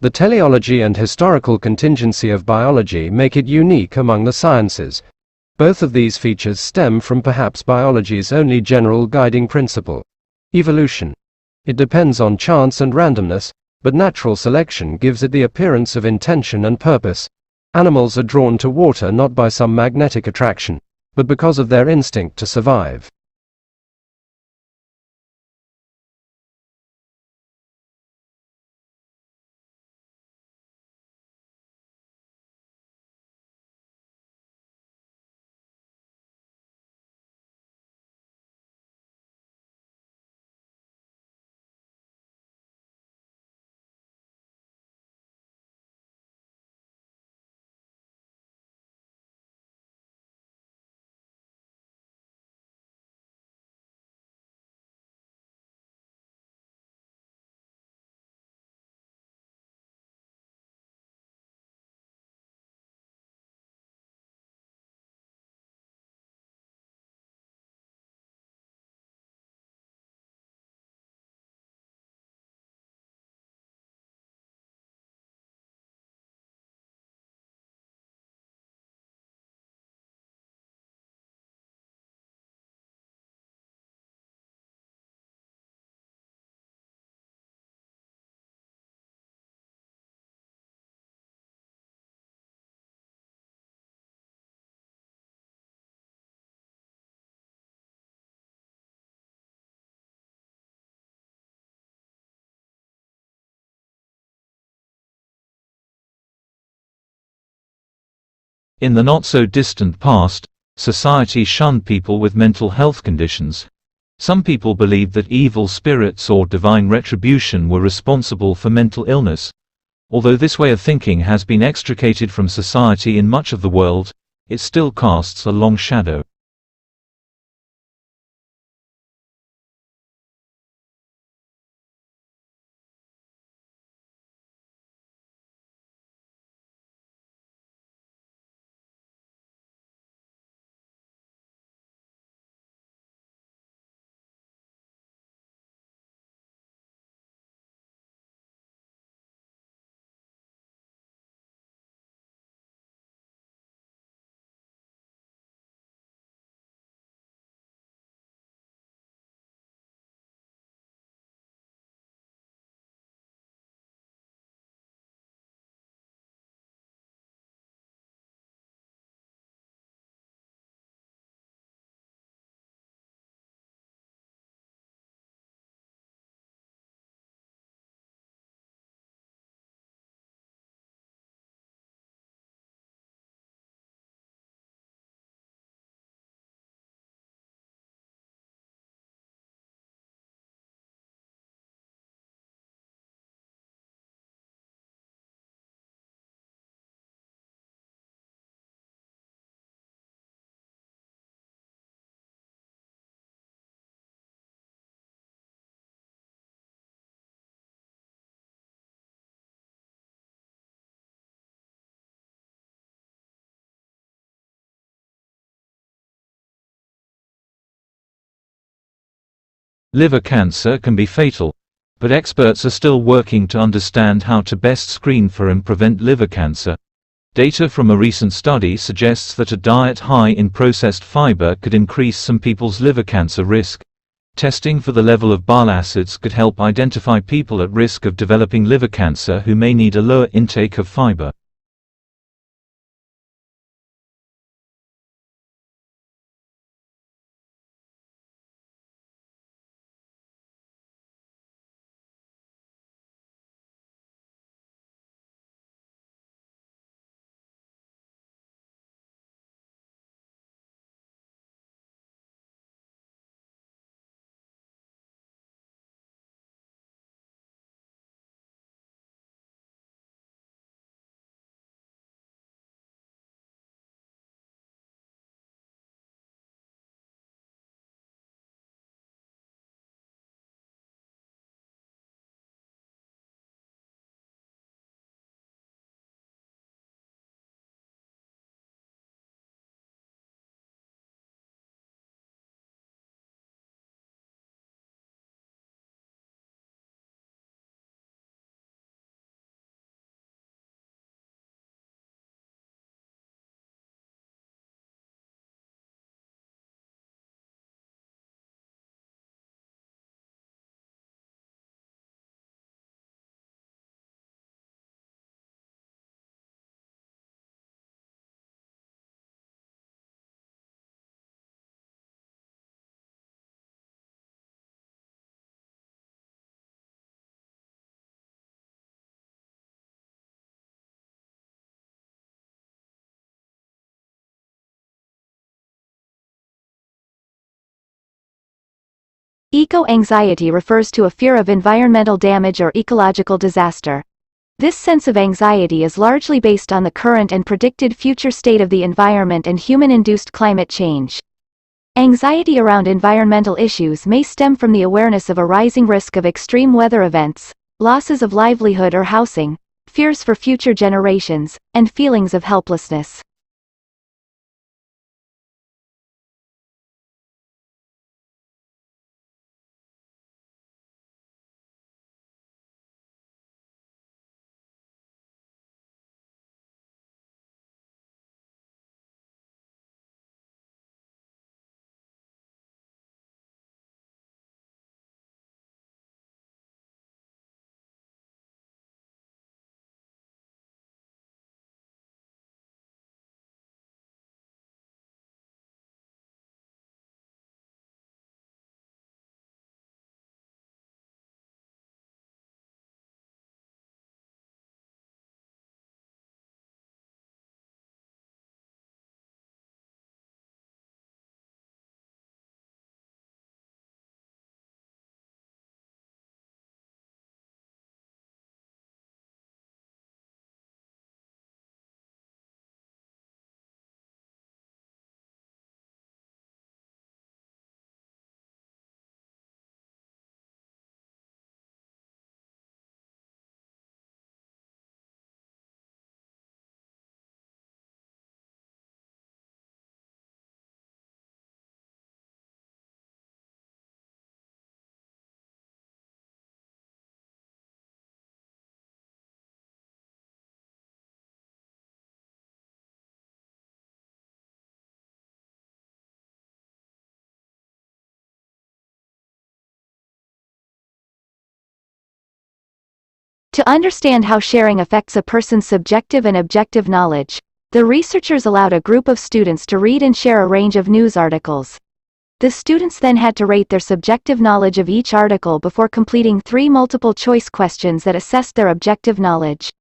The teleology and historical contingency of biology make it unique among the sciences. Both of these features stem from perhaps biology's only general guiding principle: evolution. It depends on chance and randomness, but natural selection gives it the appearance of intention and purpose. Animals are drawn to water not by some magnetic attraction, but because of their instinct to survive. In the not-so-distant past, society shunned people with mental health conditions. Some people believed that evil spirits or divine retribution were responsible for mental illness. Although this way of thinking has been extricated from society in much of the world, it still casts a long shadow. Liver cancer can be fatal, but experts are still working to understand how to best screen for and prevent liver cancer. Data from a recent study suggests that a diet high in processed fiber could increase some people's liver cancer risk. Testing for the level of bile acids could help identify people at risk of developing liver cancer who may need a lower intake of fiber. Eco-anxiety refers to a fear of environmental damage or ecological disaster. This sense of anxiety is largely based on the current and predicted future state of the environment and human-induced climate change. Anxiety around environmental issues may stem from the awareness of a rising risk of extreme weather events, losses of livelihood or housing, fears for future generations, and feelings of helplessness. To understand how sharing affects a person's subjective and objective knowledge, the researchers allowed a group of students to read and share a range of news articles. The students then had to rate their subjective knowledge of each article before completing 3 multiple-choice questions that assessed their objective knowledge.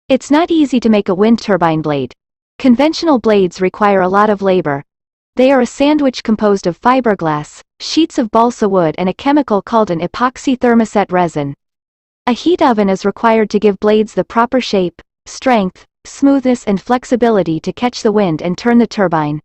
It's not easy to make a wind turbine blade. Conventional blades require a lot of labor. They are a sandwich composed of fiberglass, sheets of balsa wood and a chemical called an epoxy thermoset resin. A heat oven is required to give blades the proper shape, strength, smoothness and flexibility to catch the wind and turn the turbine.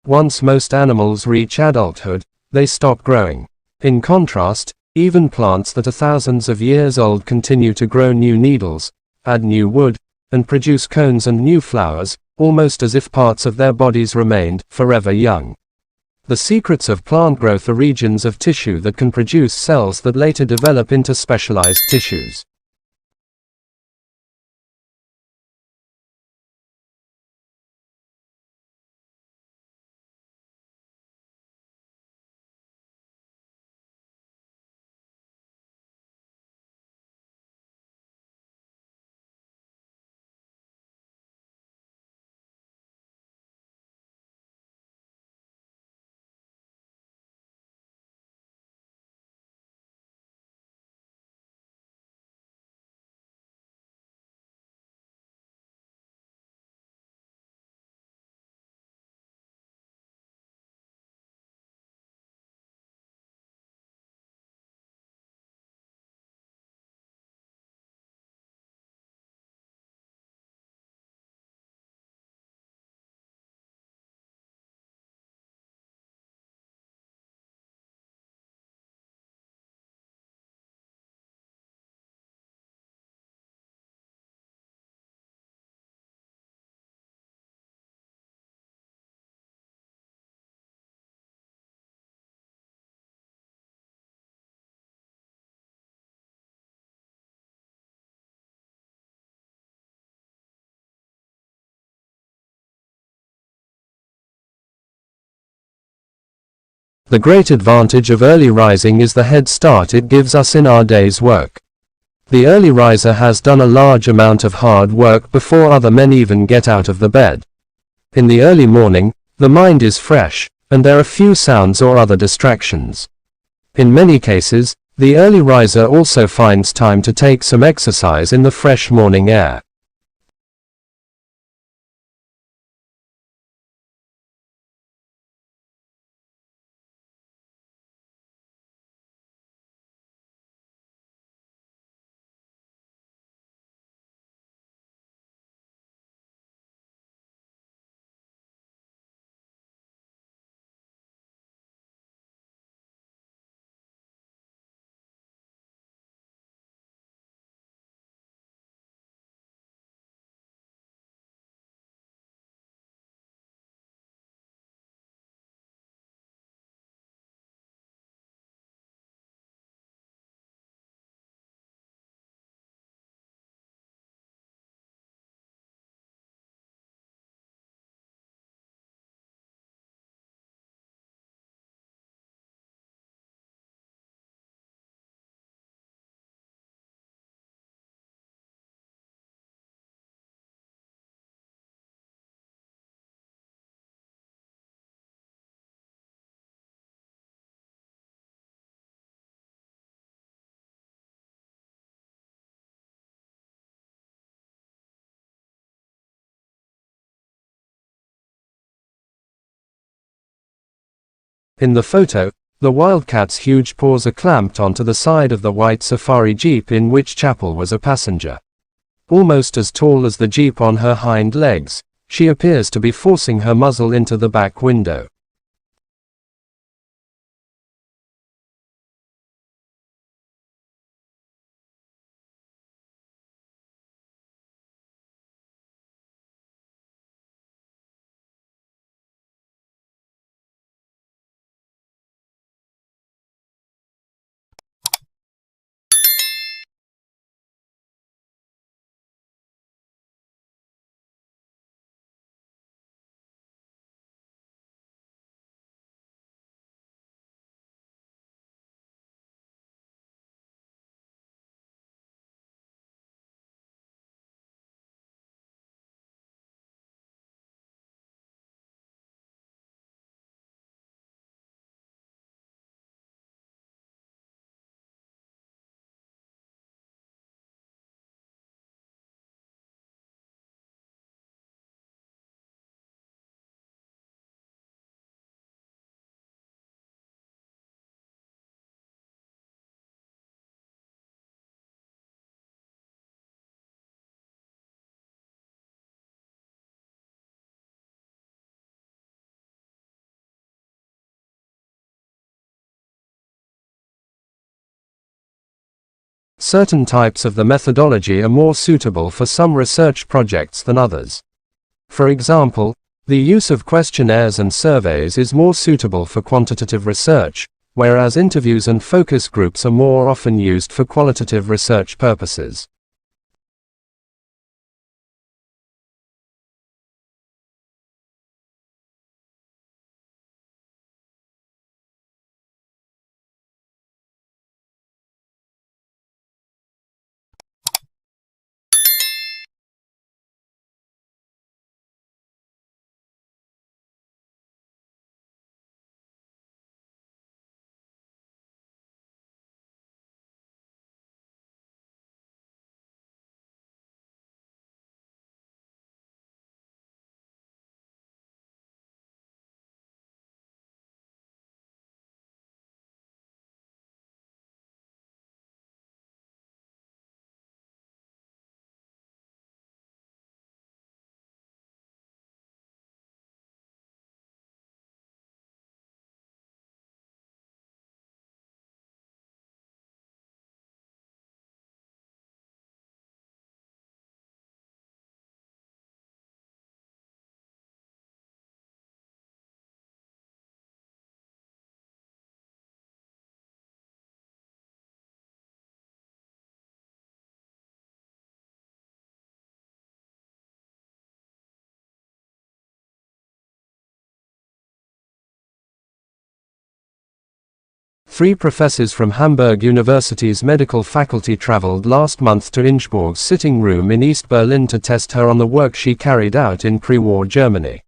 Once most animals reach adulthood, they stop growing. In contrast, even plants that are thousands of years old continue to grow new needles, add new wood, and produce cones and new flowers, almost as if parts of their bodies remained forever young. The secrets of plant growth are regions of tissue that can produce cells that later develop into specialized tissues. The great advantage of early rising is the head start it gives us in our day's work. The early riser has done a large amount of hard work before other men even get out of the bed. In the early morning, the mind is fresh, and there are few sounds or other distractions. In many cases, the early riser also finds time to take some exercise in the fresh morning air. In the photo, the wildcat's huge paws are clamped onto the side of the white safari jeep in which Chapel was a passenger. Almost as tall as the jeep on her hind legs, she appears to be forcing her muzzle into the back window. certain types of the methodology are more suitable for some research projects than others. For example, the use of questionnaires and surveys is more suitable for quantitative research, whereas interviews and focus groups are more often used for qualitative research purposes. Three professors from Hamburg University's medical faculty traveled last month to Ingeborg's sitting room in East Berlin to test her on the work she carried out in pre-war Germany.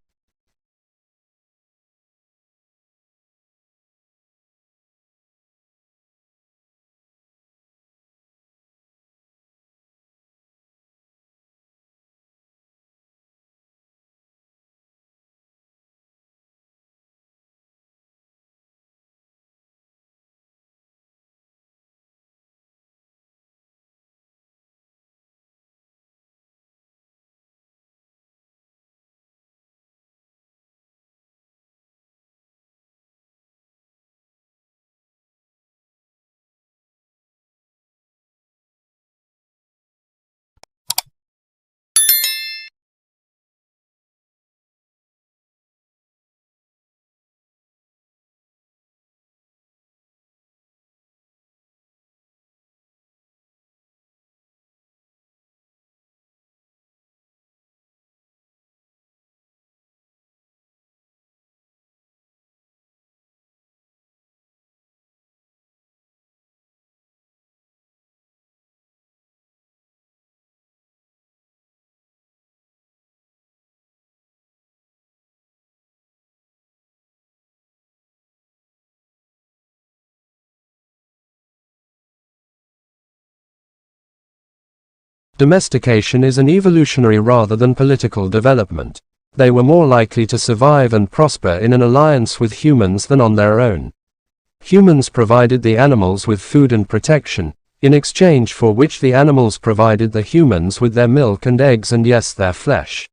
Domestication is an evolutionary rather than political development. They were more likely to survive and prosper in an alliance with humans than on their own. Humans provided the animals with food and protection, in exchange for which the animals provided the humans with their milk and eggs and yes, their flesh.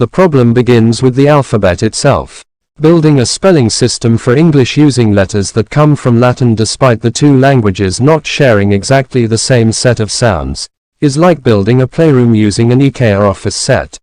The problem begins with the alphabet itself. Building a spelling system for English using letters that come from Latin despite the two languages not sharing exactly the same set of sounds, is like building a playroom using an IKEA office set.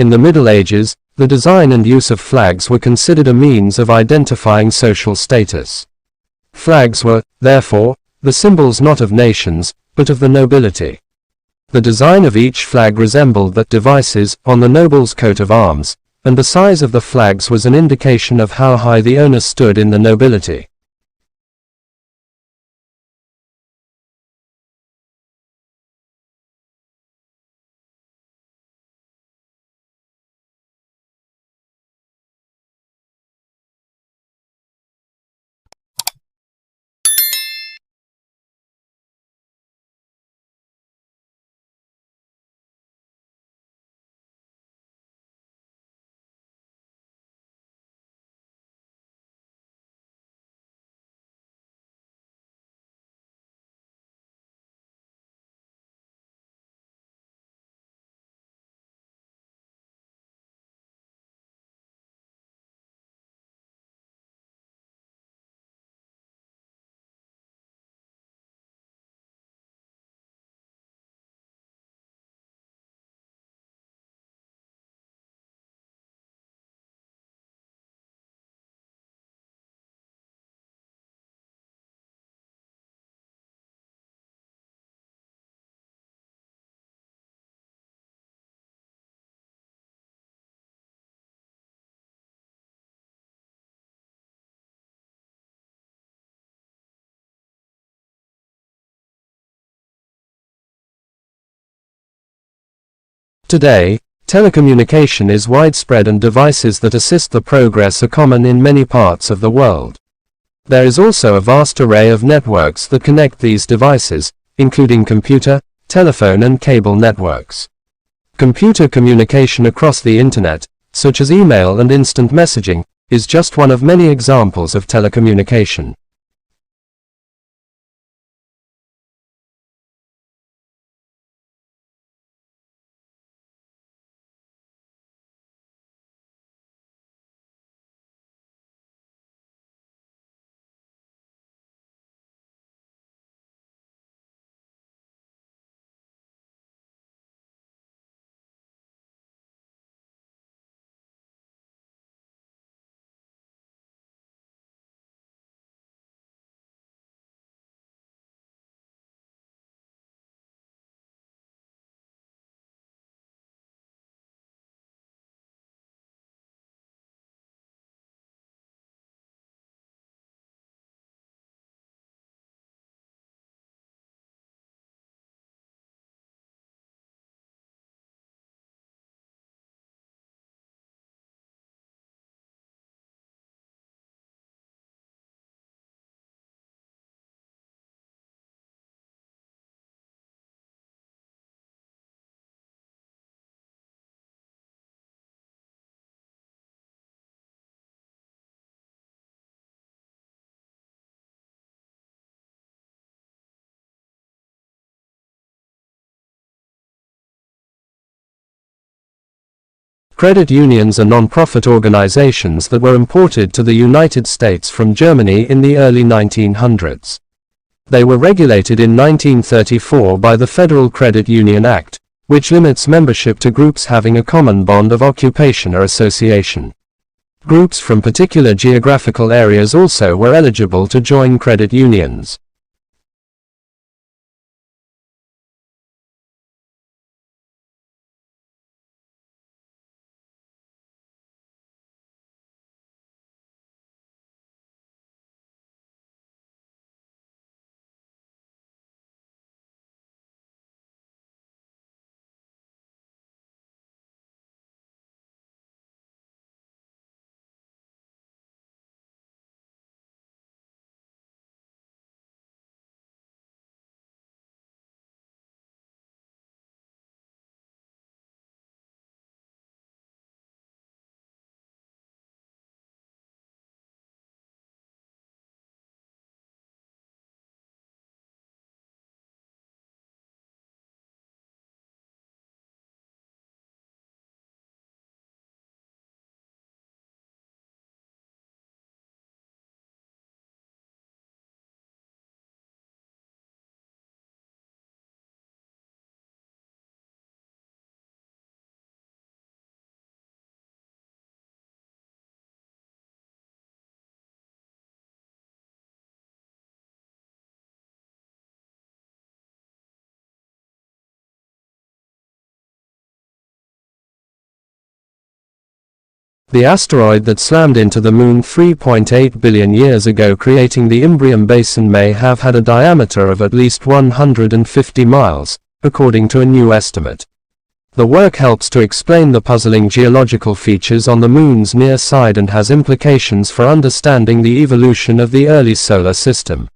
In the Middle Ages, the design and use of flags were considered a means of identifying social status. Flags were, therefore, the symbols not of nations, but of the nobility. The design of each flag resembled that devices on the noble's coat of arms, and the size of the flags was an indication of how high the owner stood in the nobility. Today, telecommunication is widespread and devices that assist the progress are common in many parts of the world. There is also a vast array of networks that connect these devices, including computer, telephone and cable networks. Computer communication across the Internet, such as email and instant messaging, is just one of many examples of telecommunication. Credit unions are non-profit organizations that were imported to the United States from Germany in the early 1900s. They were regulated in 1934 by the Federal Credit Union Act, which limits membership to groups having a common bond of occupation or association. Groups from particular geographical areas also were eligible to join credit unions. The asteroid that slammed into the Moon 3.8 billion years ago, creating the Imbrium Basin, may have had a diameter of at least 150 miles, according to a new estimate. The work helps to explain the puzzling geological features on the Moon's near side and has implications for understanding the evolution of the early solar system.